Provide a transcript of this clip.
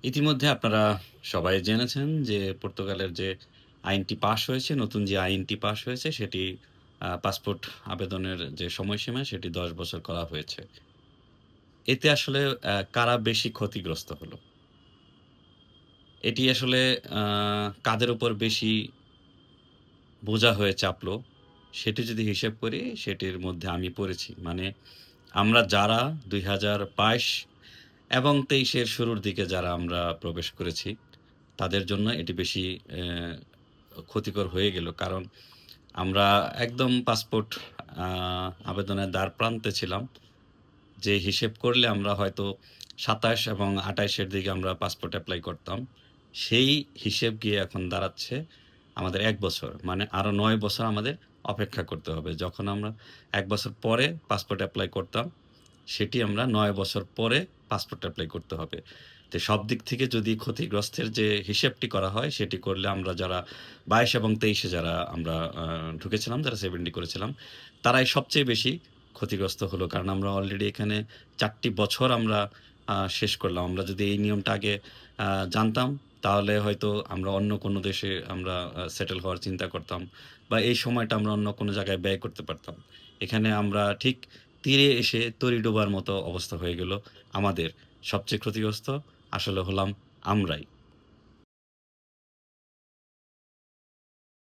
ইতিমধ্যে আপনারা সবাই জেনেছেন যে পর্তুগালের যে আইনটি পাস হয়েছে, নতুন যে আইনটি পাস হয়েছে সেটি পাসপোর্ট আবেদনের যে সময়সীমা সেটি ১০ বছর করা হয়েছে। এতে আসলে কারা বেশি ক্ষতিগ্রস্ত হলো? এটি আসলে আ কাদের উপর বেশি বোঝা হয়ে চাপলো, সেটি যদি হিসেব করি সেটির মধ্যে আমি পড়েছি। মানে আমরা যারা ২০২২ এবং ২৩ এর শুরুর দিকে যারা আমরা প্রবেশ করেছি, তাদের জন্য এটি বেশি অ্যা ক্ষতিকর হয়ে গেল। কারণ আমরা একদম পাসপোর্ট আ আবেদনের দ্বারপ্রান্তে ছিলাম। যে হিসেব করলে আমরা হয়তো ২৭ এবং ২৮ এর দিকে আমরা পাসপোর্ট এপ্লাই করতাম। সেই হিসেব গিয়ে এখন দাঁড়াচ্ছে আমাদের ১ বছর। মানে আরো ৯ বছর আমাদের অপেক্ষা করতে হবে। যখন আমরা ১ বছর পরে পাসপোর্ট এপ্লাই করতাম, সেটি আমরা ৯ বছর পরে পাসপোর্ট এপ্লাই করতে হবে। তো সব দিক থেকে যদি ক্ষতিগ্রস্তের যে হিসেবটি করা হয়, সেটি করলে আমরা যারা ২২ এবং ২৩ এ যারা আমরা ঢুকেছিলাম, যারা 70 করেছিলাম, তারাই সবচেয়ে বেশি ক্ষতিগ্রস্ত হলো। কারণ আমরা অলরেডি এখানে ৪ টি বছর আমরা শেষ করলাম। আমরা যদি এই নিয়মটা আগে আ জানতাম, তাহলে হয়তো আমরা অন্য কোনো দেশে আমরা সেটেল হওয়ার চিন্তা করতাম বা এই সময়টা আমরা অন্য কোনো জায়গায় ব্যয় করতে পারতাম। এখানে আমরা ঠিক তীরে এসে তরি ডোবার মতো অবস্থা হয়ে গেল আমাদের। সবচেয়ে ক্ষতিগ্রস্ত আসলে হলাম আমরাই।